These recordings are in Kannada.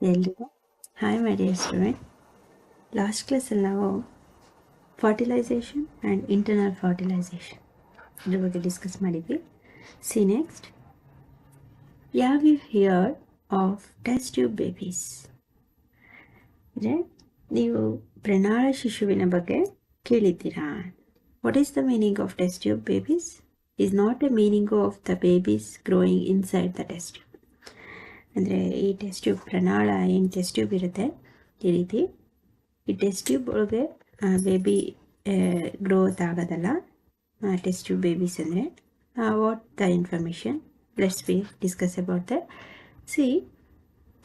ಎಲ್ರಿಗೂ hi my dear student. Last ಕ್ಲಾಸಲ್ಲಿ ನಾವು ಫರ್ಟಿಲೈಸೇಷನ್ ಆ್ಯಂಡ್ ಇಂಟರ್ನಲ್ ಫರ್ಟಿಲೈಸೇಷನ್ ಇದ್ರ ಬಗ್ಗೆ ಡಿಸ್ಕಸ್ ಮಾಡಿದ್ವಿ. See next, have you heard of test tube babies? ಅಂದರೆ ನೀವು ಪ್ರಣಾಳ ಶಿಶುವಿನ ಬಗ್ಗೆ ಕೇಳಿದ್ದೀರಾ? What is the meaning of test tube babies? Is not a meaning of the babies growing inside the test tube. ಅಂದರೆ ಈ ಟೆಸ್ಟ್ ಟ್ಯೂಬ್ ಪ್ರಣಾಳ ಏನು ಟೆಸ್ಟ್ ಟ್ಯೂಬ್ ಇರುತ್ತೆ ಈ ರೀತಿ, ಈ ಟೆಸ್ಟ್ ಟ್ಯೂಬ್ ಒಳಗೆ ಬೇಬಿ ಗ್ರೋತ್ ಆಗೋದಲ್ಲ. ಟೆಸ್ಟ್ ಟ್ಯೂಬ್ ಬೇಬೀಸ್ ಅಂದರೆ what the information, let's we discuss about that. See,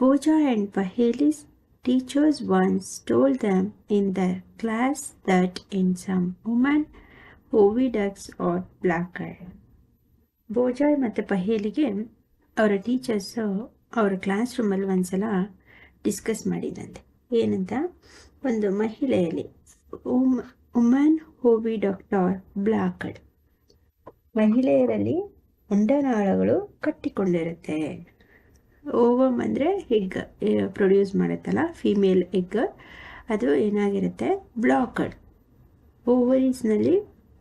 Pooja and Paheli's teachers once told them in their class that in some women oviducts or placard. ಪೂಜಾ ಮತ್ತು ಪಹೇಲಿಗೆ ಅವರ ಟೀಚರ್ಸು ಅವರ ಕ್ಲಾಸ್ ರೂಮಲ್ಲಿ ಒಂದ್ಸಲ ಡಿಸ್ಕಸ್ ಮಾಡಿದಂತೆ. ಏನಂತ, ಒಂದು ಮಹಿಳೆಯಲ್ಲಿ ವುಮನ್ ಓವಿಡಕ್ಟ್ ಆರ್ ಬ್ಲಾಕಡ್, ಮಹಿಳೆಯರಲ್ಲಿ ಉಂಡನಾಳಗಳು ಕಟ್ಟಿಕೊಂಡಿರುತ್ತೆ. ಓವಮ್ ಅಂದರೆ ಎಗ್ ಪ್ರೊಡ್ಯೂಸ್ ಮಾಡುತ್ತಲ್ಲ, ಫೀಮೇಲ್ ಎಗ್, ಅದು ಏನಾಗಿರುತ್ತೆ, ಬ್ಲಾಕಡ್. ಓವರೀಸ್ನಲ್ಲಿ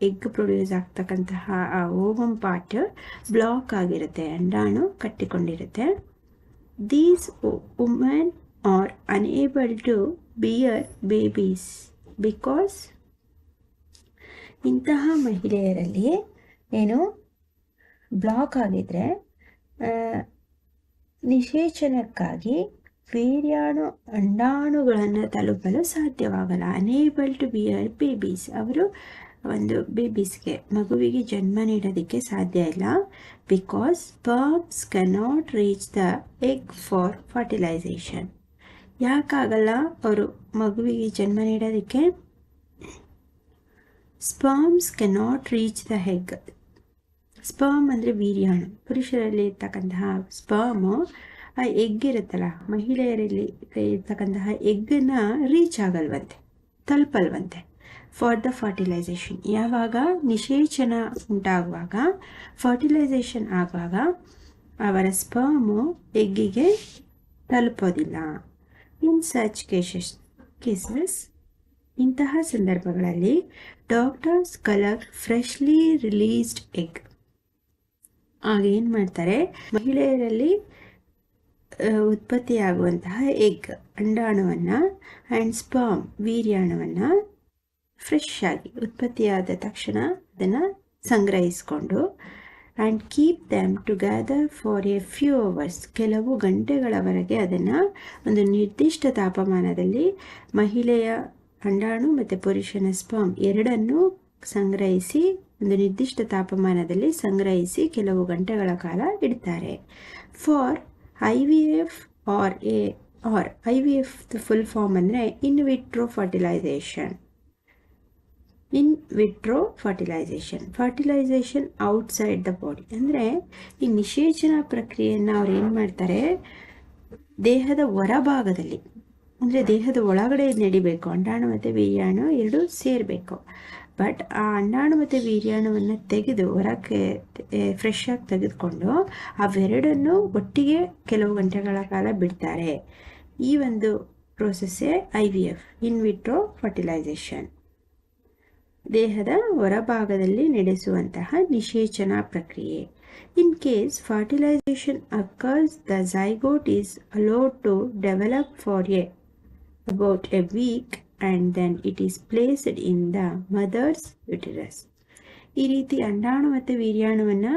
ಎಗ್ ಪ್ರೊಡ್ಯೂಸ್ ಆಗ್ತಕ್ಕಂತಹ ಆ ಓವಮ್ ಪಾರ್ಟ್ ಬ್ಲಾಕ್ ಆಗಿರುತ್ತೆ, ಅಂಡಾಣು ಕಟ್ಟಿಕೊಂಡಿರುತ್ತೆ. These women are unable to bear babies because, ಇಂತಹ ಮಹಿಳೆಯರಲ್ಲಿ ಏನು ಬ್ಲಾಕ್ ಆಗಿದ್ರೆ ನಿಷೇಚನಕ್ಕಾಗಿ ವೀರ್ಯಾಣು ಅಂಡಾಣುಗಳನ್ನು ತಲುಪಲು ಸಾಧ್ಯವಾಗಲ್ಲ. ಅನೇಬಲ್ ಟು ಬಿಯರ್ ಬೇಬೀಸ್, ಅವರು ಒಂದು ಬೇಬೀಸ್ಗೆ ಮಗುವಿಗೆ ಜನ್ಮ ನೀಡೋದಕ್ಕೆ ಸಾಧ್ಯ ಇಲ್ಲ. Because sperms cannot reach the egg for fertilization. ಯಾಕಾಗಲ್ಲ ಅವರು ಮಗುವಿಗೆ ಜನ್ಮ ನೀಡೋದಕ್ಕೆ? Sperms cannot reach the egg. Sperm ಅಂದರೆ ವೀರ್ಯಾಣು. ಪುರುಷರಲ್ಲಿ ಇರ್ತಕ್ಕಂತಹ ಸ್ಪರ್ಮು ಆ ಎಗ್ ಇರುತ್ತಲ್ಲ, ಮಹಿಳೆಯರಲ್ಲಿ ಇರ್ತಕ್ಕಂತಹ ಎಗ್ಗನ್ನ ರೀಚ್ ಆಗಲ್ವಂತೆ, ತಲುಪಲ್ವಂತೆ ಫಾರ್ ದ ಫರ್ಟಿಲೈಸೇಷನ್. ಯಾವಾಗ ನಿಷೇಚನ ಉಂಟಾಗುವಾಗ, ಫರ್ಟಿಲೈಸೇಷನ್ ಆಗುವಾಗ ಅವರ ಸ್ಪರ್ಮು ಎಗ್ಗಿಗೆ ತಲುಪೋದಿಲ್ಲ. ಇನ್ ಸಚ್ ಕೇಸಸ್, ಇಂತಹ ಸಂದರ್ಭಗಳಲ್ಲಿ doctors collect freshly released egg. ಆಗ ಏನು ಮಾಡ್ತಾರೆ, ಮಹಿಳೆಯರಲ್ಲಿ ಉತ್ಪತ್ತಿಯಾಗುವಂತಹ ಎಗ್ ಅಂಡಾಣುವನ್ನು ಆ್ಯಂಡ್ ಸ್ಪರ್ಮ್ ವೀರ್ಯಾಣುವನ್ನು ಫ್ರೆಶ್ ಆಗಿ ಉತ್ಪತ್ತಿಯಾದ ತಕ್ಷಣ ಅದನ್ನು ಸಂಗ್ರಹಿಸಿಕೊಂಡು and keep them together for a few hours, ಕೆಲವು ಗಂಟೆಗಳವರೆಗೆ ಅದನ್ನು ಒಂದು ನಿರ್ದಿಷ್ಟ ತಾಪಮಾನದಲ್ಲಿ ಮಹಿಳೆಯ ಅಂಡಾಣು ಮತ್ತು ಪುರುಷನ ಸ್ಪರ್ಮ್ ಎರಡನ್ನೂ ಸಂಗ್ರಹಿಸಿ ಒಂದು ನಿರ್ದಿಷ್ಟ ತಾಪಮಾನದಲ್ಲಿ ಸಂಗ್ರಹಿಸಿ ಕೆಲವು ಗಂಟೆಗಳ ಕಾಲ ಇಡ್ತಾರೆ. For IVF or IVF full form ಅಂದರೆ in vitro fertilization. In vitro fertilization outside the body. ಅಂದರೆ ಈ ನಿಷೇಚನ ಪ್ರಕ್ರಿಯೆಯನ್ನು ಅವ್ರು ಏನು ಮಾಡ್ತಾರೆ, ದೇಹದ ಹೊರಭಾಗದಲ್ಲಿ, ಅಂದರೆ ದೇಹದ ಒಳಗಡೆ ನಡಿಬೇಕು. ಅಂಡಾಣು ಮತ್ತು ವೀರ್ಯಾಣು ಎರಡು ಸೇರಬೇಕು. ಬಟ್ ಆ ಅಂಡಾಣು ಮತ್ತು ವೀರ್ಯಾಣುವನ್ನು ತೆಗೆದು ಹೊರಕ್ಕೆ ಫ್ರೆಶ್ ಆಗಿ ತೆಗೆದುಕೊಂಡು ಅವೆರಡನ್ನು ಒಟ್ಟಿಗೆ ಕೆಲವು ಗಂಟೆಗಳ ಕಾಲ ಬಿಡ್ತಾರೆ. ಈ ಒಂದು ಪ್ರೋಸೆಸ್ಸೇ IVF, ಇನ್ ವಿಟ್ರೋ ಫರ್ಟಿಲೈಸೇಷನ್. ದೇಹದ ಹೊರಭಾಗದಲ್ಲಿ ನಡೆಸುವಂತಹ ನಿಷೇಚನ ಪ್ರಕ್ರಿಯೆ. In case fertilisation occurs, the zygote is allowed to develop for about a week and then it is placed in the mother's uterus. ಈ ರೀತಿ ಅಂಡಾಣು ಮತ್ತು ವೀರ್ಯಾಣುವನ್ನು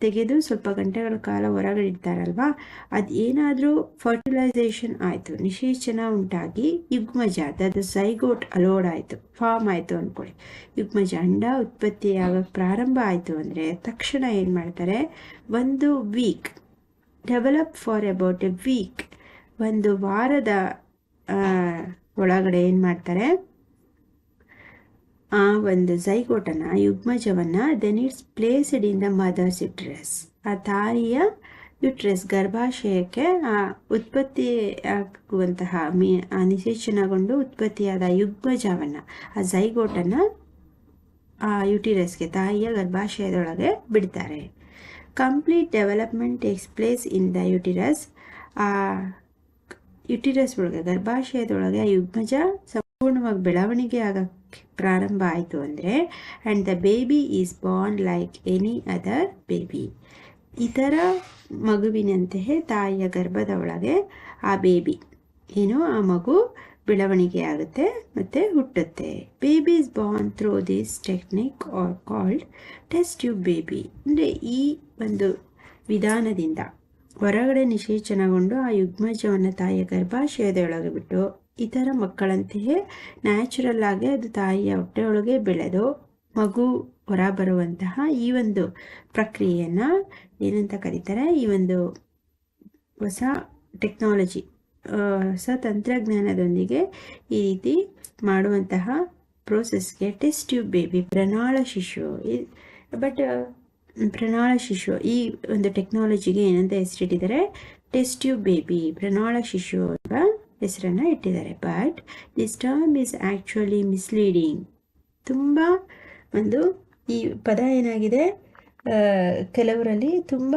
ತೆಗೆದು ಸ್ವಲ್ಪ ಗಂಟೆಗಳ ಕಾಲ ಹೊರಗಡೆ ಇಡ್ತಾರಲ್ವಾ, ಅದು ಏನಾದರೂ ಫರ್ಟಿಲೈಸೇಷನ್ ಆಯಿತು, ನಿಷೇಚನ ಉಂಟಾಗಿ ಯುಗ್ಮಜ, ಅದು ಝೈಗೋಟ್ ಅಲೋಡ್ ಆಯಿತು, ಫಾರ್ಮ್ ಆಯಿತು ಅಂದ್ಕೊಳ್ಳಿ, ಯುಗ್ಮಜ ಅಂಡ ಉತ್ಪತ್ತಿಯಾಗಕ್ಕೆ ಪ್ರಾರಂಭ ಆಯಿತು ಅಂದರೆ ತಕ್ಷಣ ಏನು ಮಾಡ್ತಾರೆ, ಒಂದು week, develop for about a week, ಒಂದು ವಾರದ ಒಳಗಡೆ ಏನು ಮಾಡ್ತಾರೆ, ಆ ಒಂದು ಝೈಗೋಟನ್ನು, ಯುಗ್ಮಜವನ್ನು, then it's placed in the mother's uterus, ಆ ತಾಯಿಯ ಯುಟ್ರಸ್ ಗರ್ಭಾಶಯಕ್ಕೆ ಆ ಉತ್ಪತ್ತಿ ಆಗುವಂತಹ ನಿಷೇಚನಗೊಂಡು ಉತ್ಪತ್ತಿಯಾದ ಯುಗ್ಮಜವನ್ನು, ಆ ಝೈಗೋಟನ್ನು ಆ ಯುಟಿರಸ್ಗೆ, ತಾಯಿಯ ಗರ್ಭಾಶಯದೊಳಗೆ ಬಿಡ್ತಾರೆ. Complete development takes place in the uterus. Uterus ಒಳಗೆ ಗರ್ಭಾಶಯದೊಳಗೆ ಆ ಯುಗ್ಮಜ ಸಂಪೂರ್ಣವಾಗಿ ಬೆಳವಣಿಗೆ ಆಗಕ್ಕೆ ಪ್ರಾರಂಭ ಆಯಿತು ಅಂದರೆ and the baby is Born like any other baby, ಇತರ ಮಗುವಿನಂತೆಯೇ ತಾಯಿಯ ಗರ್ಭದ ಒಳಗೆ ಆ ಬೇಬಿ ಆ ಮಗು ಬೆಳವಣಿಗೆ ಆಗುತ್ತೆ ಮತ್ತು ಹುಟ್ಟುತ್ತೆ. Baby is born through this technique are called test tube baby. ಅಂದರೆ ಈ ಒಂದು ವಿಧಾನದಿಂದ ಹೊರಗಡೆ ನಿಷೇಚನಗೊಂಡು ಆ ಯುಗ್ಮಜವನ್ನು ತಾಯಿಯ ಗರ್ಭಾಶಯದೊಳಗೆ ಬಿಟ್ಟು ಇತರ ಮಕ್ಕಳಂತೆಯೇ ನ್ಯಾಚುರಲ್ ಆಗಿ ಅದು ತಾಯಿಯ ಹೊಟ್ಟೆಯೊಳಗೆ ಬೆಳೆದು ಮಗು ಹೊರ ಬರುವಂತಹ ಈ ಒಂದು ಪ್ರಕ್ರಿಯೆಯನ್ನು ಏನಂತ ಕರೀತಾರೆ? ಈ ಒಂದು ಹೊಸ ಟೆಕ್ನಾಲಜಿ, ಹೊಸ ತಂತ್ರಜ್ಞಾನದೊಂದಿಗೆ ಈ ರೀತಿ ಮಾಡುವಂತಹ ಪ್ರೋಸೆಸ್ಗೆ ಟೆಸ್ಟ್ ಟ್ಯೂಬ್ ಬೇಬಿ, ಪ್ರಣಾಳ ಶಿಶು. ಪ್ರಣಾಳ ಶಿಶು ಈ ಒಂದು ಟೆಕ್ನಾಲಜಿಗೆ ಏನಂತ ಹೆಸರಿಟ್ಟಿದ್ದಾರೆ? ಟೆಸ್ಟ್ ಟ್ಯೂಬ್ ಬೇಬಿ, ಪ್ರಣಾಳ ಶಿಶು ಎಂಬ ಹೆಸರನ್ನು ಇಟ್ಟಿದ್ದಾರೆ. But this term is actually misleading. ತುಂಬ ಒಂದು ಈ ಪದ ಏನಾಗಿದೆ, ಕೆಲವರಲ್ಲಿ ತುಂಬ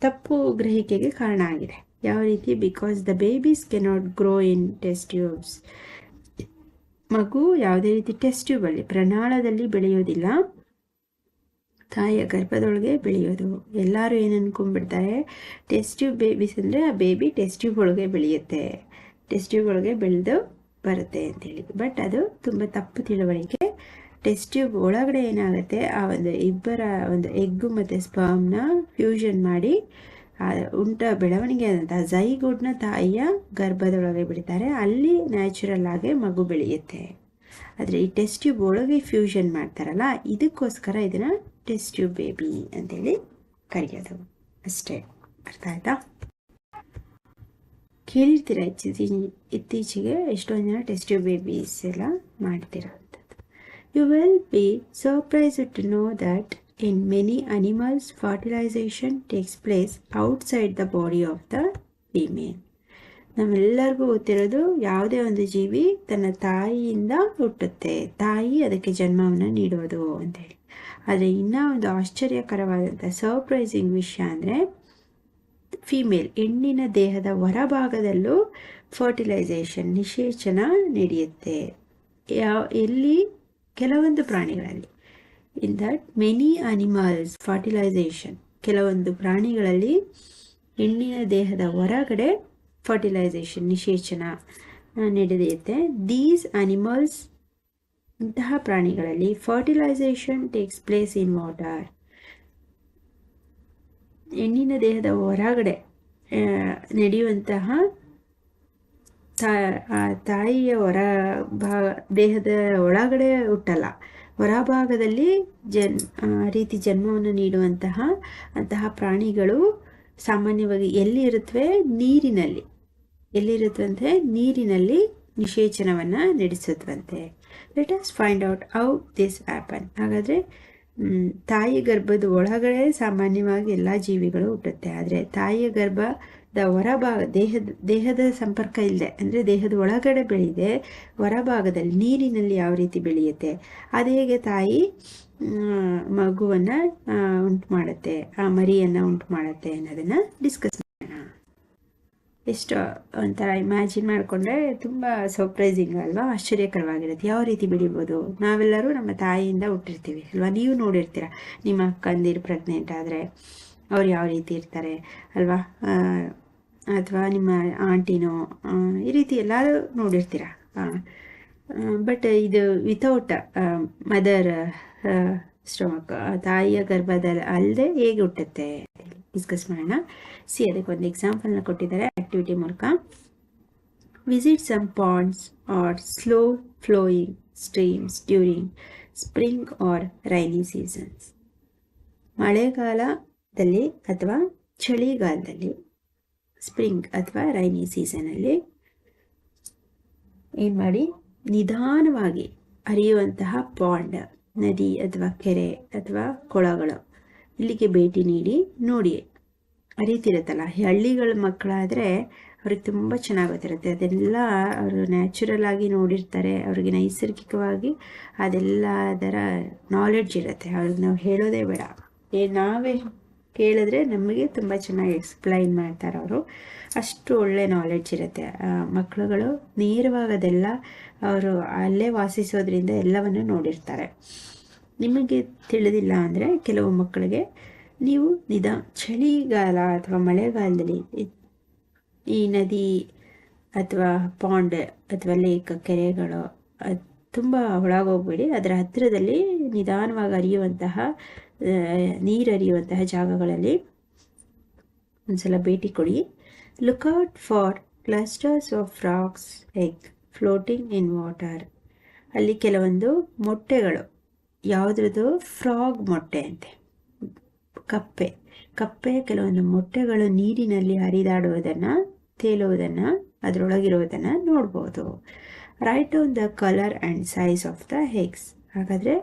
ತಪ್ಪು ಗ್ರಹಿಕೆಗೆ ಕಾರಣ ಆಗಿದೆ. ಯಾವ ರೀತಿ? Because the babies cannot grow in test tubes. ಮಗು ಯಾವುದೇ ರೀತಿ ಟೆಸ್ಟ್ ಟ್ಯೂಬಲ್ಲಿ, ಪ್ರಣಾಳದಲ್ಲಿ ಬೆಳೆಯೋದಿಲ್ಲ, ತಾಯಿಯ ಗರ್ಭದೊಳಗೆ ಬೆಳೆಯೋದು. ಎಲ್ಲರೂ ಏನು ಅನ್ಕೊಂಡ್ಬಿಡ್ತಾರೆ, ಟೆಸ್ಟ್ ಟ್ಯೂಬ್ ಬೇಬೀಸ್ ಅಂದರೆ ಆ ಬೇಬಿ ಟೆಸ್ಟ್ ಟ್ಯೂಬ್ ಒಳಗೆ ಬೆಳೆಯುತ್ತೆ, ಟೆಸ್ಟ್ ಟ್ಯೂಬ್ ಒಳಗೆ ಬೆಳೆದು ಬರುತ್ತೆ ಅಂತೇಳಿ. ಬಟ್ ಅದು ತುಂಬ ತಪ್ಪು ತಿಳುವಳಿಕೆ. ಟೆಸ್ಟ್ ಟ್ಯೂಬ್ ಒಳಗಡೆ ಏನಾಗುತ್ತೆ, ಆ ಒಂದು ಇಬ್ಬರ ಒಂದು ಎಗ್ಗು ಮತ್ತು ಸ್ಪರ್ಮ್ನ ಫ್ಯೂಷನ್ ಮಾಡಿ ಬೆಳವಣಿಗೆ ಆದಂತಹ ಝೈಗೋಡ್ನ ತಾಯಿಯ ಗರ್ಭದೊಳಗೆ ಬೆಳೀತಾರೆ, ಅಲ್ಲಿ ನ್ಯಾಚುರಲ್ ಆಗಿ ಮಗು ಬೆಳೆಯುತ್ತೆ. ಆದರೆ ಈ ಟೆಸ್ಟ್ ಟ್ಯೂಬ್ ಒಳಗೆ ಫ್ಯೂಷನ್ ಮಾಡ್ತಾರಲ್ಲ, ಇದಕ್ಕೋಸ್ಕರ ಇದನ್ನು ಟೆಸ್ಟ್ ಟ್ಯೂಬ್ ಬೇಬಿ ಅಂತೇಳಿ ಕರೆಯೋದು ಅಷ್ಟೇ. ಅರ್ಥ ಆಯ್ತಾ? ಕೇಳಿರ್ತೀರ ಇತ್ತೀಚೆಗೆ ಎಷ್ಟೊಂದು ಜನ ಟೆಸ್ಟ್ ಟ್ಯೂಬ್ ಬೇಬೀಸ್ ಎಲ್ಲ ಮಾಡ್ತಿರೋವಂಥದ್ದು. You will be surprised to know that in many animals fertilization takes place outside the body of the female. ನಮ್ಮೆಲ್ಲರಿಗೂ ಗೊತ್ತಿರೋದು, ಯಾವುದೇ ಒಂದು ಜೀವಿ ತನ್ನ ತಾಯಿಯಿಂದ ಹುಟ್ಟುತ್ತೆ, ತಾಯಿ ಅದಕ್ಕೆ ಜನ್ಮವನ್ನು ನೀಡೋದು ಅಂತೇಳಿ. ಆದರೆ ಇನ್ನೂ ಒಂದು ಆಶ್ಚರ್ಯಕರವಾದಂಥ ಸರ್ಪ್ರೈಸಿಂಗ್ ವಿಷಯ ಅಂದರೆ, ಫೀಮೇಲ್ ಹೆಣ್ಣಿನ ದೇಹದ ಹೊರಭಾಗದಲ್ಲೂ ಫರ್ಟಿಲೈಸೇಷನ್ ನಿಷೇಚನ ನಡೆಯುತ್ತೆ. ಎಲ್ಲಿ? ಕೆಲವೊಂದು ಪ್ರಾಣಿಗಳಲ್ಲಿ. In that many animals fertilisation, ಕೆಲವೊಂದು ಪ್ರಾಣಿಗಳಲ್ಲಿ ಹೆಣ್ಣಿನ ದೇಹದ ಹೊರಗಡೆ ಫರ್ಟಿಲೈಸೇಷನ್ ನಿಷೇಚನ ನಡೆಯುತ್ತೆ. ದೀಸ್ ಅನಿಮಲ್ಸ್, ಇಂತಹ ಪ್ರಾಣಿಗಳಲ್ಲಿ fertilisation takes place in water. ಹೆಣ್ಣಿನ ದೇಹದ ಹೊರಗಡೆ ನಡೆಯುವಂತಹ ತಾಯಿಯ ದೇಹದ ಒಳಗಡೆ ಹುಟ್ಟಲ್ಲ, ಹೊರಭಾಗದಲ್ಲಿ ರೀತಿ ಜನ್ಮವನ್ನು ನೀಡುವಂತಹ ಪ್ರಾಣಿಗಳು ಸಾಮಾನ್ಯವಾಗಿ ಎಲ್ಲಿ ಇರುತ್ತವೆ? ನೀರಿನಲ್ಲಿ. ಎಲ್ಲಿರುತ್ತವಂತೆ? ನೀರಿನಲ್ಲಿ ನಿಷೇಚನವನ್ನು ನಡೆಸುತ್ತವಂತೆ. Let us find out how this happen. ಹಾಗಾದರೆ ತಾಯಿ ಗರ್ಭದ ಒಳಗಡೆ ಸಾಮಾನ್ಯವಾಗಿ ಎಲ್ಲ ಜೀವಿಗಳು ಹುಟ್ಟುತ್ತೆ, ಆದರೆ ತಾಯಿಯ ಗರ್ಭದ ಹೊರಭಾಗ ದೇಹದ ಸಂಪರ್ಕ ಇಲ್ಲದೆ, ಅಂದರೆ ದೇಹದ ಒಳಗಡೆ ಬೆಳೆಯದೆ ಹೊರಭಾಗದಲ್ಲಿ ನೀರಿನಲ್ಲಿ ಯಾವ ರೀತಿ ಬೆಳೆಯುತ್ತೆ, ಅದು ಹೇಗೆ ತಾಯಿ ಮಗುವನ್ನು ಉಂಟು ಮಾಡುತ್ತೆ, ಆ ಮರಿಯನ್ನು ಉಂಟು ಮಾಡುತ್ತೆ ಅನ್ನೋದನ್ನು ಡಿಸ್ಕಸ್ ಮಾಡೋಣ. ಎಷ್ಟು ಒಂಥರ ಇಮ್ಯಾಜಿನ್ ಮಾಡಿಕೊಂಡ್ರೆ ತುಂಬ ಸರ್ಪ್ರೈಸಿಂಗ್ ಅಲ್ವಾ? ಆಶ್ಚರ್ಯಕರವಾಗಿರುತ್ತೆ. ಯಾವ ರೀತಿ ಬೆಳಿಬೋದು? ನಾವೆಲ್ಲರೂ ನಮ್ಮ ತಾಯಿಯಿಂದ ಹುಟ್ಟಿರ್ತೀವಿ ಅಲ್ವಾ? ನೀವು ನೋಡಿರ್ತೀರ, ನಿಮ್ಮ ಅಕ್ಕಂದಿರು ಪ್ರೆಗ್ನೆಂಟ್ ಆದರೆ ಅವ್ರು ಯಾವ ರೀತಿ ಇರ್ತಾರೆ ಅಲ್ವಾ? ಅಥವಾ ನಿಮ್ಮ ಆಂಟಿನೋ, ಈ ರೀತಿ ಎಲ್ಲರೂ ನೋಡಿರ್ತೀರ. ಬಟ್ ಇದು ವಿತೌಟ್ ಮದರ್ ಸ್ಟೊಮಕ್, ತಾಯಿಯ ಗರ್ಭದಲ್ಲಿ ಅಲ್ಲದೆ ಹೇಗೆ ಹುಟ್ಟುತ್ತೆ ಡಿಸ್ಕಸ್ ಮಾಡೋಣ. ಅದಕ್ಕೆ ಒಂದು ಎಕ್ಸಾಂಪಲ್ನ ಕೊಟ್ಟಿದ್ದಾರೆ ಆಕ್ಟಿವಿಟಿ ಮೂಲಕ. Visit some ponds or slow flowing streams during spring or rainy seasons. ಮಳೆಗಾಲದಲ್ಲಿ ಅಥವಾ ಚಳಿಗಾಲದಲ್ಲಿ, ಸ್ಪ್ರಿಂಗ್ ಅಥವಾ ರೈನಿ ಸೀಸನಲ್ಲಿ ಏನು ಮಾಡಿ, ನಿಧಾನವಾಗಿ ಹರಿಯುವಂತಹ ಪಾಂಡ್, ನದಿ ಅಥವಾ ಕೆರೆ ಅಥವಾ ಕೊಳಗಳು, ಇಲ್ಲಿಗೆ ಭೇಟಿ ನೀಡಿ ನೋಡಿ. ಹರಿತಿರುತ್ತಲ್ಲ, ಹಳ್ಳಿಗಳ ಮಕ್ಕಳಾದರೆ ಅವ್ರಿಗೆ ತುಂಬ ಚೆನ್ನಾಗಿ ಗೊತ್ತಿರುತ್ತೆ. ಅದೆಲ್ಲ ಅವರು ನ್ಯಾಚುರಲ್ ಆಗಿ ನೋಡಿರ್ತಾರೆ, ಅವ್ರಿಗೆ ನೈಸರ್ಗಿಕವಾಗಿ ಅದೆಲ್ಲ ಅದರ ನಾಲೆಡ್ಜ್ ಇರುತ್ತೆ. ಅವ್ರಿಗೆ ನಾವು ಹೇಳೋದೇ ಬೇಡ, ನಾವೇ ಕೇಳಿದ್ರೆ ನಮಗೆ ತುಂಬ ಚೆನ್ನಾಗಿ ಎಕ್ಸ್ಪ್ಲೈನ್ ಮಾಡ್ತಾರೆ ಅವರು. ಅಷ್ಟು ಒಳ್ಳೆ ನಾಲೆಡ್ಜ್ ಇರುತ್ತೆ. ಮಕ್ಕಳುಗಳು ನೇರವಾಗಿ ಅದೆಲ್ಲ ಅವರು ಅಲ್ಲೇ ವಾಸಿಸೋದ್ರಿಂದ ಎಲ್ಲವನ್ನು ನೋಡಿರ್ತಾರೆ. ನಿಮಗೆ ತಿಳಿದಿಲ್ಲ ಅಂದರೆ ಕೆಲವು ಮಕ್ಕಳಿಗೆ ನೀವು ಚಳಿಗಾಲ ಅಥವಾ ಮಳೆಗಾಲದಲ್ಲಿ ಈ ನದಿ ಅಥವಾ ಪಾಂಡ್ ಅಥವಾ ಲೇಕ್, ಕೆರೆಗಳು ತುಂಬ ಒಳಗೋಗ್ಬೇಡಿ. ಅದರ ಹತ್ತಿರದಲ್ಲಿ ನಿಧಾನವಾಗಿ ಹರಿಯುವಂತಹ ನೀರು ಹರಿಯುವಂತಹ ಜಾಗಗಳಲ್ಲಿ ಒಂದ್ಸಲ ಭೇಟಿ ಕೊಡಿ. Lookout for clusters of frogs egg floating in water. ಅಲ್ಲಿ ಕೆಲವೊಂದು ಮೊಟ್ಟೆಗಳು, ಯಾವುದ್ರದ್ದು ಫ್ರಾಗ್ ಮೊಟ್ಟೆ ಅಂತೆ, ಕಪ್ಪೆಯ ಕೆಲವೊಂದು ಮೊಟ್ಟೆಗಳು ನೀರಿನಲ್ಲಿ ಹರಿದಾಡುವುದನ್ನು, ತೇಲುವುದನ್ನು, ಅದರೊಳಗಿರುವುದನ್ನು ನೋಡ್ಬೋದು. Right on the colour and size of the eggs. ಹಾಗಾದರೆ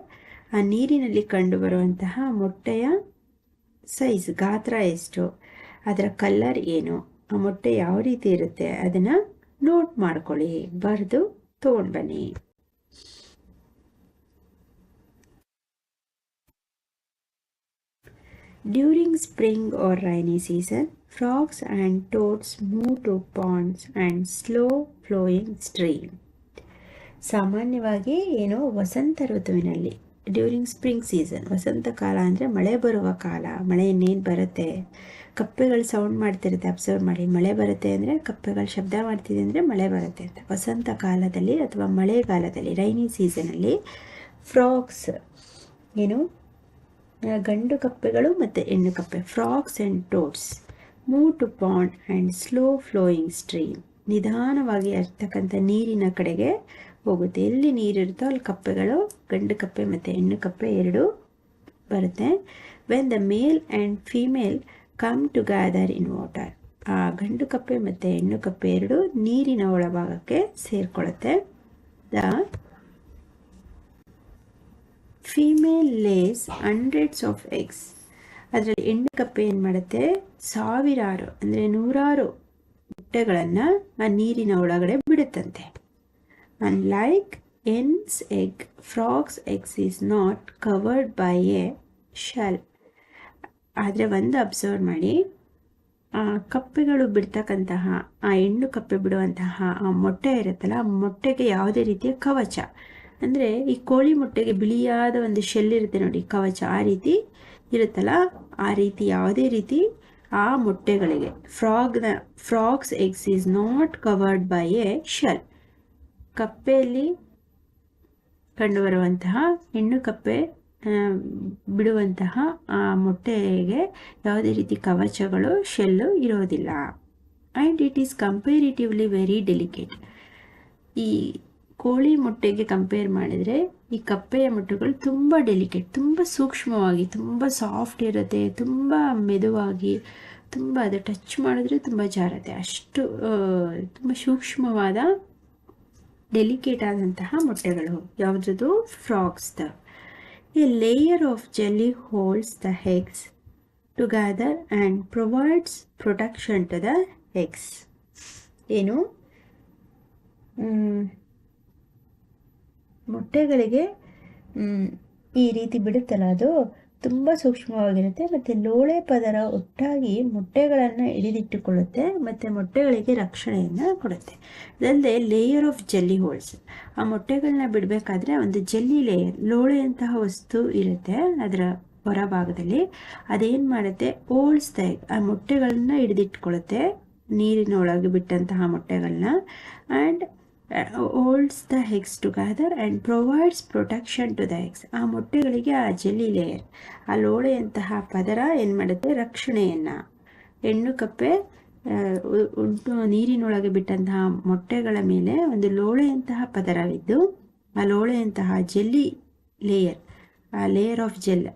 ಆ ನೀರಿನಲ್ಲಿ ಕಂಡುಬರುವಂತಹ ಮೊಟ್ಟೆಯ ಸೈಜ್, ಗಾತ್ರ ಎಷ್ಟು, ಅದರ ಕಲರ್ ಏನು, ಆ ಮೊಟ್ಟೆ ಯಾವ ರೀತಿ ಇರುತ್ತೆ ಅದನ್ನು ನೋಟ್ ಮಾಡ್ಕೊಳ್ಳಿ, ಬರೆದು ತೊಗೊಂಡು ಬನ್ನಿ. During spring or rainy season, frogs and toads move to ponds and slow flowing stream. ಸಾಮಾನ್ಯವಾಗಿ ವಸಂತ ಋತುವಿನಲ್ಲಿ, ಡ್ಯೂರಿಂಗ್ ಸ್ಪ್ರಿಂಗ್ ಸೀಸನ್, ವಸಂತ ಕಾಲ ಅಂದರೆ ಮಳೆ ಬರುವ ಕಾಲ, ಮಳೆ ಇನ್ನೇನು ಬರುತ್ತೆ, ಕಪ್ಪೆಗಳು ಸೌಂಡ್ ಮಾಡ್ತಿರುತ್ತೆ, ಅಬ್ಸರ್ವ್ ಮಾಡಿ. ಮಳೆ ಬರುತ್ತೆ ಅಂದರೆ ಕಪ್ಪೆಗಳು ಶಬ್ದ ಮಾಡ್ತಿದೆ ಅಂದರೆ ಮಳೆ ಬರುತ್ತೆ ಅಂತ. ವಸಂತ ಕಾಲದಲ್ಲಿ ಅಥವಾ ಮಳೆಗಾಲದಲ್ಲಿ, ರೈನಿ ಸೀಸನಲ್ಲಿ ಫ್ರಾಗ್ಸ್ ಗಂಡು ಕಪ್ಪೆಗಳು ಮತ್ತು ಹೆಣ್ಣು ಕಪ್ಪೆ, frogs and toads move to pond and slow flowing stream. ನಿಧಾನವಾಗಿ ಇರ್ತಕ್ಕಂಥ ನೀರಿನ ಕಡೆಗೆ ಹೋಗುತ್ತೆ. ಎಲ್ಲಿ ನೀರಿರುತ್ತೋ ಅಲ್ಲಿ ಕಪ್ಪೆಗಳು, ಗಂಡು ಕಪ್ಪೆ ಮತ್ತು ಹೆಣ್ಣು ಕಪ್ಪೆ ಎರಡೂ ಬರುತ್ತೆ. When the male and female come together in water. ಆ ಗಂಡು ಕಪ್ಪೆ ಮತ್ತು ಹೆಣ್ಣು ಕಪ್ಪೆ ಎರಡು ನೀರಿನ ಒಳಭಾಗಕ್ಕೆ ಸೇರಿಕೊಳ್ಳುತ್ತೆ. The female lays hundreds of eggs. ಅದರಲ್ಲಿ ಹೆಣ್ಣು ಕಪ್ಪೆ ಏನು ಮಾಡುತ್ತೆ, ಸಾವಿರಾರು ಅಂದರೆ ನೂರಾರು ಮೊಟ್ಟೆಗಳನ್ನು ಆ ನೀರಿನ ಒಳಗಡೆ ಬಿಡುತ್ತಂತೆ. Unlike hens egg, frogs eggs is not covered by a shell. ಆದರೆ ಒಂದು ಅಬ್ಸರ್ವ್ ಮಾಡಿ, ಆ ಕಪ್ಪೆಗಳು ಬಿಡ್ತಕ್ಕಂತಹ, ಆ ಹೆಣ್ಣು ಕಪ್ಪೆ ಬಿಡುವಂತಹ ಆ ಮೊಟ್ಟೆ ಇರುತ್ತಲ್ಲ, ಆ ಮೊಟ್ಟೆಗೆ ಯಾವುದೇ ರೀತಿಯ ಕವಚ, ಅಂದರೆ ಈ ಕೋಳಿ ಮೊಟ್ಟೆಗೆ ಬಿಳಿಯಾದ ಒಂದು ಶೆಲ್ ಇರುತ್ತೆ ನೋಡಿ, ಕವಚ, ಆ ರೀತಿ ಇರುತ್ತಲ್ಲ, ಆ ರೀತಿ ಯಾವುದೇ ರೀತಿ ಆ ಮೊಟ್ಟೆಗಳಿಗೆ frogs eggs is not covered by a shell. ಕಪ್ಪೆಯಲ್ಲಿ ಕಂಡುಬರುವಂತಹ ಹೆಣ್ಣು ಕಪ್ಪೆ ಬಿಡುವಂತಹ ಆ ಮೊಟ್ಟೆಗೆ ಯಾವುದೇ ರೀತಿ ಕವಚಗಳು, ಶೆಲ್ಲು ಇರೋದಿಲ್ಲ. And it is comparatively very delicate. ಈ ಕೋಳಿ ಮೊಟ್ಟೆಗೆ ಕಂಪೇರ್ ಮಾಡಿದರೆ ಈ ಕಪ್ಪೆಯ ಮೊಟ್ಟೆಗಳು ತುಂಬ ಡೆಲಿಕೇಟ್, ತುಂಬ ಸೂಕ್ಷ್ಮವಾಗಿ, ತುಂಬ ಸಾಫ್ಟ್ ಇರುತ್ತೆ, ತುಂಬ ಮೆದುವಾಗಿ, ತುಂಬ ಅದು ಟಚ್ ಮಾಡಿದ್ರೆ ತುಂಬ ಜಾರತ್ತೆ, ಅಷ್ಟು ತುಂಬ ಸೂಕ್ಷ್ಮವಾದ ಡೆಲಿಕೇಟ್ ಆದಂತಹ ಮೊಟ್ಟೆಗಳು. ಯಾವುದ್ರದ್ದು, ಫ್ರಾಗ್ಸ್ದ. A layer of jelly holds the eggs together and provides protection to the eggs. ಮೊಟ್ಟೆಗಳಿಗೆ ಈ ರೀತಿ ಬಿಡುತ್ತಲ್ಲ, ಅದು ತುಂಬ ಸೂಕ್ಷ್ಮವಾಗಿರುತ್ತೆ ಮತ್ತು ಲೋಳೆ ಪದರ ಒಟ್ಟಾಗಿ ಮೊಟ್ಟೆಗಳನ್ನು ಹಿಡಿದಿಟ್ಟುಕೊಳ್ಳುತ್ತೆ ಮತ್ತು ಮೊಟ್ಟೆಗಳಿಗೆ ರಕ್ಷಣೆಯನ್ನು ಕೊಡುತ್ತೆ. ಅದಲ್ಲದೆ ಲೇಯರ್ ಆಫ್ ಜೆಲ್ಲಿ ಹೋಲ್ಸ್, ಆ ಮೊಟ್ಟೆಗಳನ್ನ ಬಿಡಬೇಕಾದ್ರೆ ಒಂದು ಜೆಲ್ಲಿ ಲೇಯರ್, ಲೋಳೆಯಂತಹ ವಸ್ತು ಇರುತ್ತೆ ಅದರ ಹೊರಭಾಗದಲ್ಲಿ. ಅದೇನು ಮಾಡುತ್ತೆ, ಹೋಲ್ಸ್ ದ ಎಗ್, ಆ ಮೊಟ್ಟೆಗಳನ್ನ ಹಿಡಿದಿಟ್ಕೊಳ್ಳುತ್ತೆ, ನೀರಿನ ಒಳಗೆ ಬಿಟ್ಟಂತಹ ಮೊಟ್ಟೆಗಳನ್ನ. And holds the eggs together and provides protection to the eggs. ಆ ಮೊಟ್ಟೆಗಳಿಗೆ ಆ ಜೆಲ್ಲಿ ಲೇಯರ್, ಆ ಲೋಳೆಯಂತಹ ಪದರ ಏನು ಮಾಡುತ್ತೆ, ರಕ್ಷಣೆಯನ್ನು. ಹೆಣ್ಣು ಕಪ್ಪೆ ನೀರಿನೊಳಗೆ ಬಿಟ್ಟಂತಹ ಮೊಟ್ಟೆಗಳ ಮೇಲೆ ಒಂದು ಲೋಳೆಯಂತಹ ಪದರವಿದ್ದು, ಆ ಲೋಳೆಯಂತಹ ಜೆಲ್ಲಿ ಲೇಯರ್, ಆ ಲೇಯರ್ ಆಫ್ ಜೆಲ್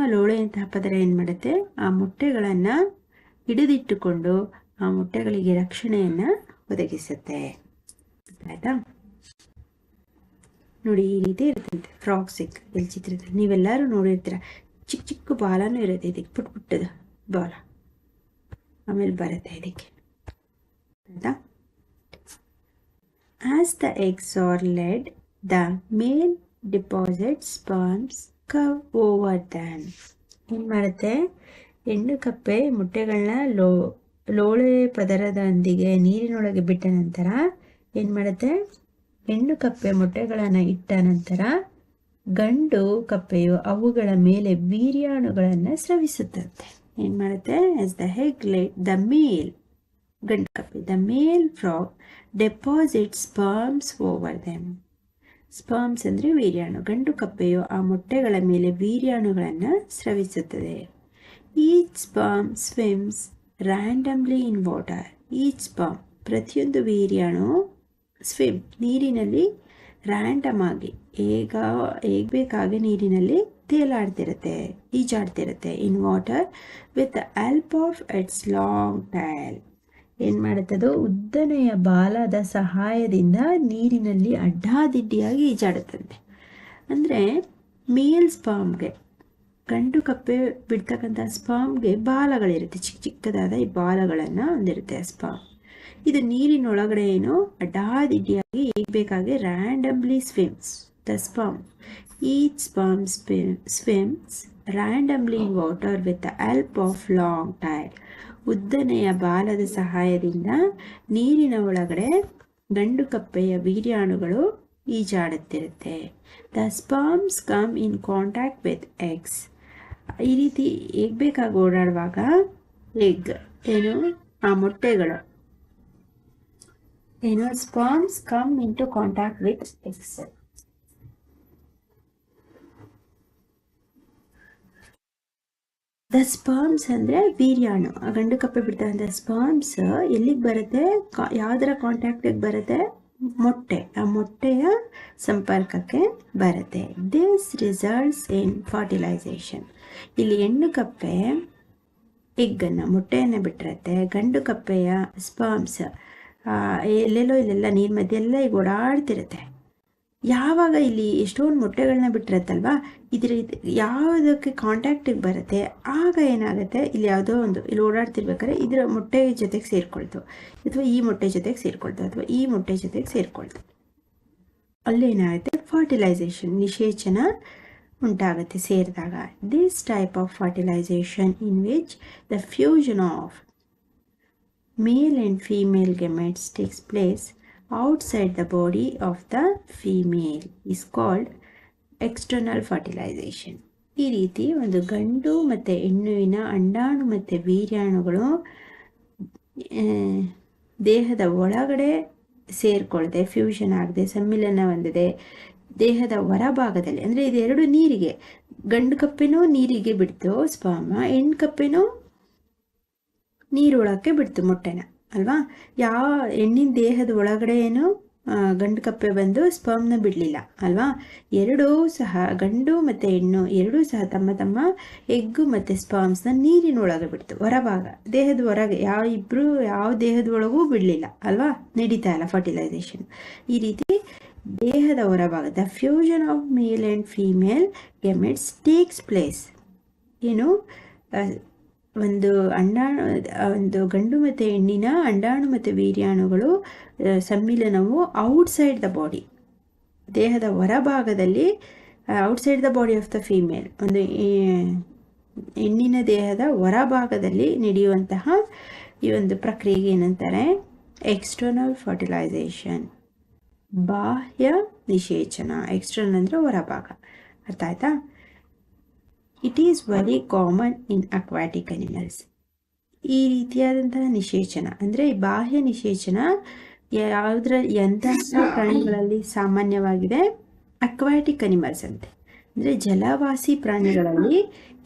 ಆ ಲೋಳೆಯಂತಹ ಪದರ ಏನು ಮಾಡುತ್ತೆ, ಆ ಮೊಟ್ಟೆಗಳನ್ನು ಹಿಡಿದಿಟ್ಟುಕೊಂಡು ಆ ಮೊಟ್ಟೆಗಳಿಗೆ ರಕ್ಷಣೆಯನ್ನು ಒದಗಿಸುತ್ತೆ. ಆಯಿತಾ? ನೋಡಿ, ಈ ರೀತಿ ಇರ್ತಂತೆ ಫ್ರಾಗ್ಸ್ ಎಗ್. ಇಲ್ಲಿ ಚಿತ್ರದಲ್ಲಿ ನೀವೆಲ್ಲರೂ ನೋಡಿರ್ತೀರ, ಚಿಕ್ಕ ಚಿಕ್ಕ ಬಾಲನೂ ಇರುತ್ತೆ ಇದಕ್ಕೆ, ಪುಟ್ಟ ಪುಟ್ಟದ ಬಾಲ ಆಮೇಲೆ ಬರುತ್ತೆ ಇದಕ್ಕೆ. ಆಯಿತಾ? As the eggs are laid, the male deposit sperms cover over them. ಏನು ಮಾಡುತ್ತೆ, ಹೆಣ್ಣು ಕಪ್ಪೆ ಮೊಟ್ಟೆಗಳನ್ನ ಲೋಳೆ ಪದರದೊಂದಿಗೆ ನೀರಿನೊಳಗೆ ಬಿಟ್ಟ ನಂತರ ಏನು ಮಾಡುತ್ತೆ, ಹೆಣ್ಣು ಕಪ್ಪೆ ಮೊಟ್ಟೆಗಳನ್ನು ಇಟ್ಟ ನಂತರ ಗಂಡು ಕಪ್ಪೆಯು ಅವುಗಳ ಮೇಲೆ ವೀರ್ಯಾಣುಗಳನ್ನು ಸ್ರವಿಸುತ್ತಂತೆ. ಏನು ಮಾಡುತ್ತೆ, as the egg laid the male, ಗಂಡು ಕಪ್ಪೆ, the male frog deposit sperms over them. Sperms ಅಂದರೆ ವೀರ್ಯಾಣು. ಗಂಡು ಕಪ್ಪೆಯು ಆ ಮೊಟ್ಟೆಗಳ ಮೇಲೆ ವೀರ್ಯಾಣುಗಳನ್ನು ಸ್ರವಿಸುತ್ತದೆ. Each sperm swims randomly in water. Each sperm, ಪ್ರತಿಯೊಂದು ವೀರ್ಯಾಣು, ಸ್ವಿಮ್, ನೀರಿನಲ್ಲಿ ರ್ಯಾಂಡಮ್ ಆಗಿ ಹೇಗೆ ಬೇಕಾಗಿ ನೀರಿನಲ್ಲಿ ತೇಲಾಡ್ತಿರುತ್ತೆ, ಈಜಾಡ್ತಿರುತ್ತೆ. In water with the help of its long tail. ಏನು ಮಾಡುತ್ತದೋ, ಉದ್ದನೆಯ ಬಾಲದ ಸಹಾಯದಿಂದ ನೀರಿನಲ್ಲಿ ಅಡ್ಡಾದಿಡ್ಡಿಯಾಗಿ ಈಜಾಡುತ್ತಂತೆ. ಅಂದರೆ ಮೇಲ್ ಸ್ಪರ್ಮ್ಗೆ, ಗಂಡು ಕಪ್ಪೆ ಬಿಡ್ತಕ್ಕಂಥ ಸ್ಪರ್ಮ್ಗೆ ಬಾಲಗಳಿರುತ್ತೆ, ಚಿಕ್ಕ ಚಿಕ್ಕದಾದ ಈ ಬಾಲಗಳನ್ನು ಹೊಂದಿರುತ್ತೆ ಆ ಸ್ಪರ್ಮ್. ಇದು ನೀರಿನೊಳಗಡೆ ಏನು ಅಡ್ಡಾದಿಡ್ಡಿಯಾಗಿ ಹೇಗೆ ಬೇಕಾಗಿ randomly swims. The sperm, each sperm swims randomly in water with the help of long tail. ಉದ್ದನೆಯ ಬಾಲದ ಸಹಾಯದಿಂದ ನೀರಿನ ಒಳಗಡೆ ಗಂಡು ಕಪ್ಪೆಯ ವೀರ್ಯಾಣುಗಳು ಈಜಾಡುತ್ತಿರುತ್ತೆ. The sperms come in contact with eggs. ಈ ರೀತಿ ಹೇಗೆ ಬೇಕಾಗಿ ಓಡಾಡುವಾಗ ಎಗ್ ಏನು ಆ ಮೊಟ್ಟೆಗಳು ಏನು sperms come into contact with eggs. The sperms ಅಂದರೆ ವೀರ್ಯಾಣು. ಗಂಡು ಕಪ್ಪೆ ಬಿಡ್ತಕ್ಕಂಥ ಸ್ಪರ್ಮ್ಸ್ ಎಲ್ಲಿಗೆ ಬರುತ್ತೆ, ಯಾವುದರ ಕಾಂಟ್ಯಾಕ್ಟಿಗೆ ಬರುತ್ತೆ, ಮೊಟ್ಟೆ, ಆ ಮೊಟ್ಟೆಯ ಸಂಪರ್ಕಕ್ಕೆ ಬರುತ್ತೆ. This results in fertilisation. ಇಲ್ಲಿ ಹೆಣ್ಣು ಕಪ್ಪೆ ಎಗ್ಗನ್ನು, ಮೊಟ್ಟೆಯನ್ನು ಬಿಟ್ಟಿರುತ್ತೆ. ಗಂಡು ಕಪ್ಪೆಯ ಸ್ಪರ್ಮ್ಸ್ ಎಲ್ಲೆಲ್ಲೋ ಇಲ್ಲೆಲ್ಲ ನೀರು ಮಧ್ಯೆ ಎಲ್ಲ ಈಗ ಓಡಾಡ್ತಿರುತ್ತೆ. ಯಾವಾಗ ಇಲ್ಲಿ ಎಷ್ಟೊಂದು ಮೊಟ್ಟೆಗಳನ್ನ ಬಿಟ್ಟಿರುತ್ತಲ್ವ, ಇದ್ರ ಯಾವುದಕ್ಕೆ ಕಾಂಟ್ಯಾಕ್ಟಿಗೆ ಬರುತ್ತೆ, ಆಗ ಏನಾಗುತ್ತೆ, ಇಲ್ಲಿ ಯಾವುದೋ ಒಂದು ಇಲ್ಲಿ ಓಡಾಡ್ತಿರ್ಬೇಕಾದ್ರೆ ಇದರ ಮೊಟ್ಟೆ ಜೊತೆಗೆ ಸೇರಿಕೊಳ್ತು, ಅಥವಾ ಈ ಮೊಟ್ಟೆ ಜೊತೆಗೆ ಸೇರಿಕೊಳ್ತು, ಅಥವಾ ಈ ಮೊಟ್ಟೆ ಜೊತೆಗೆ ಸೇರಿಕೊಳ್ತು. ಅಲ್ಲೇನಾಗುತ್ತೆ, ಫರ್ಟಿಲೈಸೇಷನ್, ನಿಷೇಚನ ಉಂಟಾಗುತ್ತೆ ಸೇರಿದಾಗ. This type of fertilisation in which the fusion of male and female gametes takes place outside the body of the female is called external fertilization. ಈ ರೀತಿ ಒಂದು ಗಂಡು ಮತ್ತು ಹೆಣ್ಣುವಿನ ಅಂಡಾಣು ಮತ್ತು ವೀರ್ಯಾಣುಗಳು ದೇಹದ ಒಳಗಡೆ ಸೇರಿಕೊಳ್ಳದೆ, ಫ್ಯೂಷನ್ ಆಗದೆ, ಸಮ್ಮಿಲನ ಹೊಂದಿದೆ ದೇಹದ ಹೊರಭಾಗದಲ್ಲಿ. ಅಂದರೆ ಇದೆರಡು ನೀರಿಗೆ, ಗಂಡು ಕಪ್ಪೆನೂ ನೀರಿಗೆ ಬಿಡ್ತು ಸ್ಪರ್ಮ, ಹೆಣ್ಣು ಕಪ್ಪೆನೂ ನೀರೊಳಕ್ಕೆ ಬಿಡ್ತು ಮೊಟ್ಟೆನ ಅಲ್ವಾ. ಯಾವ ಹೆಣ್ಣಿನ ದೇಹದ ಒಳಗಡೆ ಏನು ಗಂಡು ಕಪ್ಪೆ ಬಂದು ಸ್ಪರ್ಮ್ನ ಬಿಡಲಿಲ್ಲ ಅಲ್ವಾ. ಎರಡೂ ಸಹ, ಗಂಡು ಮತ್ತು ಹೆಣ್ಣು ಎರಡೂ ಸಹ ತಮ್ಮ ತಮ್ಮ ಎಗ್ಗು ಮತ್ತು ಸ್ಪರ್ಮ್ಸ್ನ ನೀರಿನೊಳಗೆ ಬಿಡ್ತು, ಹೊರಭಾಗ, ದೇಹದ ಹೊರಗೆ. ಯಾವ ದೇಹದ ಒಳಗೂ ಬಿಡಲಿಲ್ಲ ಅಲ್ವಾ, ನಡೀತಾ ಇಲ್ಲ ಫರ್ಟಿಲೈಸೇಷನ್. ಈ ರೀತಿ ದೇಹದ ಹೊರಭಾಗ, the fusion of male and female gametes takes place. ಏನು ಒಂದು ಗಂಡು ಮತ್ತು ಹೆಣ್ಣಿನ ಅಂಡಾಣು ಮತ್ತು ವೀರ್ಯಾಣುಗಳು ಸಮ್ಮಿಲನವು ಔಟ್ಸೈಡ್ ದ ಬಾಡಿ, ದೇಹದ ಹೊರಭಾಗದಲ್ಲಿ, outside the body of the female, ಒಂದು ಹೆಣ್ಣಿನ ದೇಹದ ಹೊರಭಾಗದಲ್ಲಿ ನಡೆಯುವಂತಹ ಈ ಒಂದು ಪ್ರಕ್ರಿಯೆಗೆ ಏನಂತಾರೆ, ಎಕ್ಸ್ಟರ್ನಲ್ ಫರ್ಟಿಲೈಸೇಷನ್, ಬಾಹ್ಯ ನಿಷೇಚನ. ಎಕ್ಸ್ಟರ್ನಲ್ ಅಂದರೆ ಹೊರಭಾಗ, ಅರ್ಥ ಆಯ್ತಾ. It is very common in aquatic animals. ಈ ರೀತಿಯಾದಂತಹ ನಿಷೇಚನ ಅಂದರೆ ಬಾಹ್ಯ ನಿಷೇಚನ ಎಂತಹ ಪ್ರಾಣಿಗಳಲ್ಲಿ ಸಾಮಾನ್ಯವಾಗಿದೆ, ಅಕ್ವಾಟಿಕ್ ಅನಿಮಲ್ಸ್ ಅಂತೆ. ಅಂದರೆ ಜಲವಾಸಿ ಪ್ರಾಣಿಗಳಲ್ಲಿ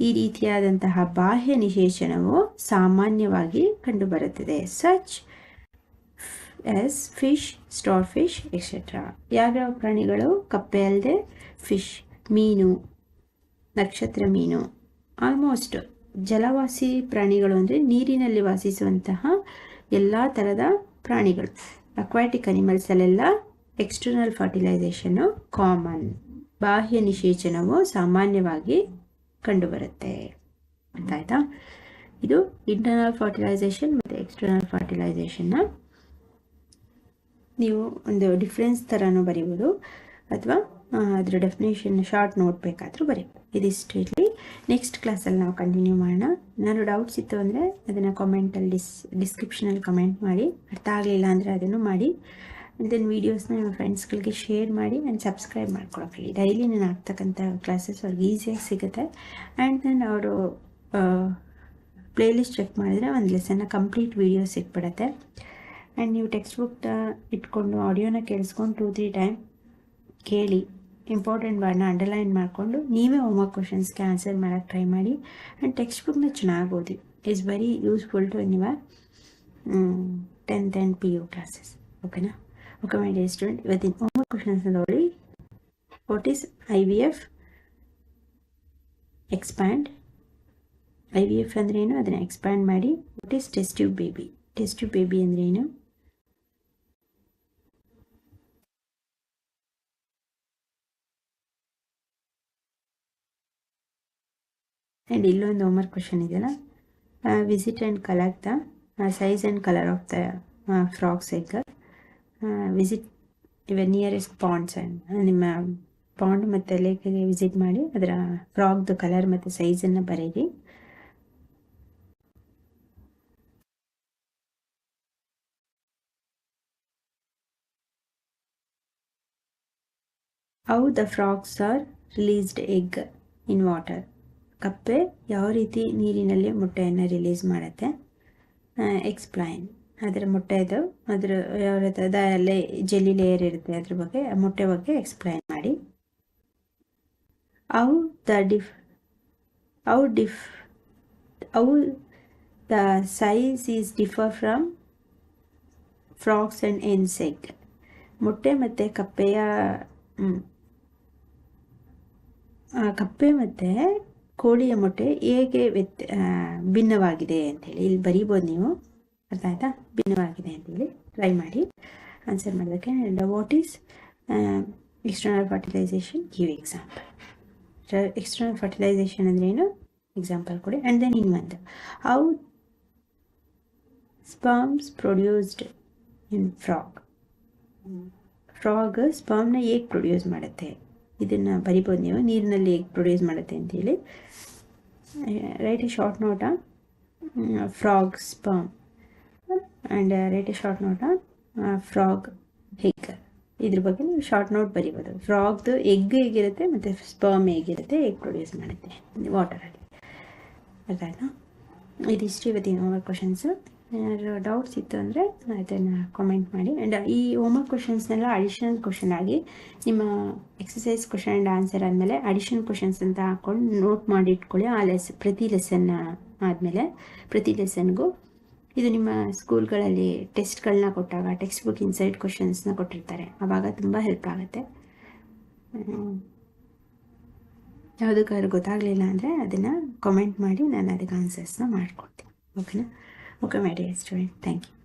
ಈ ರೀತಿಯಾದಂತಹ ಬಾಹ್ಯ ನಿಷೇಚನವು ಸಾಮಾನ್ಯವಾಗಿ ಕಂಡುಬರುತ್ತದೆ. Such as fish, star fish etcetera. ಯಾವ್ಯಾವ ಪ್ರಾಣಿಗಳು, ಕಪ್ಪೆ ಅಲ್ಲದೆ ಫಿಶ್, ಮೀನು, ನಕ್ಷತ್ರ ಮೀನು, ಆಲ್ಮೋಸ್ಟ್ ಜಲವಾಸಿ ಪ್ರಾಣಿಗಳು ಅಂದರೆ ನೀರಿನಲ್ಲಿ ವಾಸಿಸುವಂತಹ ಎಲ್ಲ ಥರದ ಪ್ರಾಣಿಗಳು. ಅಕ್ವಾಟಿಕ್ ಅನಿಮಲ್ಸಲ್ಲೆಲ್ಲ ಎಕ್ಸ್ಟರ್ನಲ್ ಫರ್ಟಿಲೈಸೇಷನ್ನು ಕಾಮನ್, ಬಾಹ್ಯ ನಿಷೇಚನವು ಸಾಮಾನ್ಯವಾಗಿ ಕಂಡುಬರುತ್ತೆ. ಅರ್ಥ ಆಯ್ತಾ. ಇದು ಇಂಟರ್ನಲ್ ಫರ್ಟಿಲೈಸೇಷನ್ ಮತ್ತು ಎಕ್ಸ್ಟರ್ನಲ್ ಫರ್ಟಿಲೈಸೇಷನ್ನ ನೀವು ಒಂದು ಡಿಫ್ರೆನ್ಸ್ ಥರನೂ ಬರೀಬೋದು, ಅಥವಾ ಅದರ ಡೆಫಿನೇಷನ್ ಶಾರ್ಟ್ ನೋಟ್ ಬೇಕಾದರೂ ಬರೀಬೇಕು. ಇದಿಷ್ಟು ಇರಲಿ. ನೆಕ್ಸ್ಟ್ ಕ್ಲಾಸಲ್ಲಿ ನಾವು ಕಂಟಿನ್ಯೂ ಮಾಡೋಣ. ಏನಾದ್ರು ಡೌಟ್ಸ್ ಇತ್ತು ಅಂದರೆ ಅದನ್ನು ಕಾಮೆಂಟಲ್ಲಿ ಡಿಸ್ಕ್ರಿಪ್ಷನಲ್ಲಿ ಕಮೆಂಟ್ ಮಾಡಿ. ಅರ್ಥ ಆಗಲಿಲ್ಲ ಅಂದರೆ ಅದನ್ನು ಮಾಡಿ. ದೆನ್ ವೀಡಿಯೋಸ್ನ ನಿಮ್ಮ ಫ್ರೆಂಡ್ಸ್ಗಳಿಗೆ ಶೇರ್ ಮಾಡಿ ಆ್ಯಂಡ್ ಸಬ್ಸ್ಕ್ರೈಬ್ ಮಾಡ್ಕೊಳಕ್ಕೆ. ಡೈಲಿ ನಾನು ಆಗ್ತಕ್ಕಂಥ ಕ್ಲಾಸಸ್ ಅವ್ರಿಗೆ ಈಸಿಯಾಗಿ ಸಿಗುತ್ತೆ. ಆ್ಯಂಡ್ ದೆನ್ ಅವರು ಪ್ಲೇಲಿಸ್ಟ್ ಚೆಕ್ ಮಾಡಿದರೆ ಒಂದು ಲೆಸನ್ನ ಕಂಪ್ಲೀಟ್ ವೀಡಿಯೋ ಸಿಕ್ಬಿಡುತ್ತೆ. ಆ್ಯಂಡ್ ನೀವು ಟೆಕ್ಸ್ಟ್ ಬುಕ್ನ ಇಟ್ಕೊಂಡು ಆಡಿಯೋನ ಕೇಳಿಸ್ಕೊಂಡು 2-3 ಟೈಮ್ ಕೇಳಿ ಇಂಪಾರ್ಟೆಂಟ್ ವರ್ಡ್ನ ಅಂಡರ್ಲೈನ್ ಮಾಡಿಕೊಂಡು ನೀವೇ ಹೋಮ್ವರ್ಕ್ ಕ್ವಶನ್ಸ್ಗೆ ಆನ್ಸರ್ ಮಾಡೋಕ್ಕೆ ಟ್ರೈ ಮಾಡಿ. ಆ್ಯಂಡ್ ಟೆಕ್ಸ್ಟ್ ಬುಕ್ನ ಚೆನ್ನಾಗಿ ಓದಿ. It's very useful to in your 10th and PU classes. ಓಕೆನಾ? ಓಕೆ ಮೈ ಡಿಯರ್ ಸ್ಟೂಡೆಂಟ್, ಇವತ್ತಿನ ಹೋಮ್ವರ್ಕ್ ಕ್ವಶನ್ಸ್ ನೋಡಿ. What is IVF? Expand. IVF ಅಂದರೆ ಏನು ಅದನ್ನು ಎಕ್ಸ್ಪ್ಯಾಂಡ್ ಮಾಡಿ. What is test tube baby? Test tube baby ಅಂದರೆ ಏನು? ಆ್ಯಂಡ್ ಇಲ್ಲೊಂದು ಹೋಮ್ವರ್ಕ್ ಕ್ವಶನ್ ಇದೆಯಲ್ಲ, visit and collect the size and colour of the frogs egg. Visit your nearest Pond's and ನಿಮ್ಮ ಪಾಂಡ್ ಮತ್ತು ಲೇಕ್ಗೆ ವಿಸಿಟ್ ಮಾಡಿ ಅದರ ಫ್ರಾಕ್ದು ಕಲರ್ ಮತ್ತು ಸೈಜನ್ನು ಬರೀರಿ. How the frogs are released egg in water. ಕಪ್ಪೆ ಯಾವ ರೀತಿ ನೀರಿನಲ್ಲಿ ಮೊಟ್ಟೆಯನ್ನು ರಿಲೀಸ್ ಮಾಡುತ್ತೆ? ಎಕ್ಸ್ಪ್ಲೈನ್. ಅದರ ಮೊಟ್ಟೆದು ಅದರ ಯಾವ ರೀತಿ ಅಲ್ಲೇ ಜೆಲ್ಲಿ ಲೇಯರ್ ಇರುತ್ತೆ ಅದ್ರ ಬಗ್ಗೆ, ಮೊಟ್ಟೆ ಬಗ್ಗೆ ಎಕ್ಸ್ಪ್ಲೈನ್ ಮಾಡಿ. How the size is differ from frogs and hens egg. ಮೊಟ್ಟೆ ಮತ್ತು ಕಪ್ಪೆ ಮತ್ತು ಕೋಳಿಯ ಮೊಟ್ಟೆ ಹೇಗೆ ಭಿನ್ನವಾಗಿದೆ ಅಂಥೇಳಿ ಇಲ್ಲಿ ಬರೀಬೋದು ನೀವು. ಅರ್ಥ ಆಯ್ತಾ? ಭಿನ್ನವಾಗಿದೆ ಅಂತೇಳಿ ಟ್ರೈ ಮಾಡಿ ಆನ್ಸರ್ ಮಾಡೋದಕ್ಕೆ. And what is external fertilization? Give example. External fertilization ಅಂದರೆ ಏನು? ಎಕ್ಸಾಂಪಲ್ ಕೊಡಿ. ಆ್ಯಂಡ್ ದೆನ್ ಇನ್ನೊಂದು, how sperms produced in frog. Frog ಸ್ಪರ್ಮ್ನ ಹೇಗೆ ಪ್ರೊಡ್ಯೂಸ್ ಮಾಡುತ್ತೆ? ಇದನ್ನು ಬರಿಬೋದು ನೀವು. ನೀರಿನಲ್ಲಿ ಹೇಗೆ ಪ್ರೊಡ್ಯೂಸ್ ಮಾಡುತ್ತೆ ಅಂತೇಳಿ. Right A short note on frog sperm and right A short note on frog egg. ಇದ್ರ ಬಗ್ಗೆ ನೀವು ಶಾರ್ಟ್ ನೋಟ್ ಬರಿಬೋದು. ಫ್ರಾಗ್ದು ಎಗ್ ಹೇಗಿರುತ್ತೆ ಮತ್ತು ಸ್ಪರ್ಮ್ ಹೇಗಿರುತ್ತೆ, ಹೇಗೆ ಪ್ರೊಡ್ಯೂಸ್ ಮಾಡುತ್ತೆ ವಾಟರಲ್ಲಿ. ಅರ್ಥ ಆಯ್ತಾ? ಇದಿಷ್ಟು ಇವತ್ತಿನ ಹೋಮ್ವರ್ಕ್ ಕ್ವಶನ್ಸು. ಏನಾದರೂ ಡೌಟ್ಸ್ ಇತ್ತು ಅಂದರೆ ಅದನ್ನು ಕಾಮೆಂಟ್ ಮಾಡಿ. ಆ್ಯಂಡ್ ಈ ಹೋಮ್ವರ್ಕ್ ಕ್ವಶನ್ಸ್ನೆಲ್ಲ ಅಡಿಷನಲ್ ಕ್ವಶನ್ ಆಗಿ ನಿಮ್ಮ ಎಕ್ಸಸೈಸ್ ಕ್ವಶನ್ ಆ್ಯಂಡ್ ಆನ್ಸರ್ ಆದಮೇಲೆ ಅಡಿಷನಲ್ ಕ್ವಶನ್ಸ್ ಅಂತ ಹಾಕ್ಕೊಂಡು ನೋಟ್ ಮಾಡಿ ಇಟ್ಕೊಳ್ಳಿ. ಆ ಪ್ರತಿ ಲೆಸನ್ ಆದಮೇಲೆ ಪ್ರತಿ ಲೆಸನ್ಗೂ ಇದು ನಿಮ್ಮ ಸ್ಕೂಲ್ಗಳಲ್ಲಿ ಟೆಸ್ಟ್ಗಳನ್ನ ಕೊಟ್ಟಾಗ ಟೆಕ್ಸ್ಟ್ ಬುಕ್ ಇನ್ಸೈಡ್ ಕ್ವಶನ್ಸ್ನ ಕೊಟ್ಟಿರ್ತಾರೆ, ಆವಾಗ ತುಂಬ ಹೆಲ್ಪ್ ಆಗುತ್ತೆ. ಯಾವುದಕ್ಕಾದ್ರೂ ಗೊತ್ತಾಗಲಿಲ್ಲ ಅಂದರೆ ಅದನ್ನು ಕಾಮೆಂಟ್ ಮಾಡಿ ನಾನು ಅದಕ್ಕೆ ಆನ್ಸರ್ಸ್ನ ಮಾಡಿಕೊಡ್ತೀನಿ. ಓಕೆನಾ? Okay, my dear student, thank you.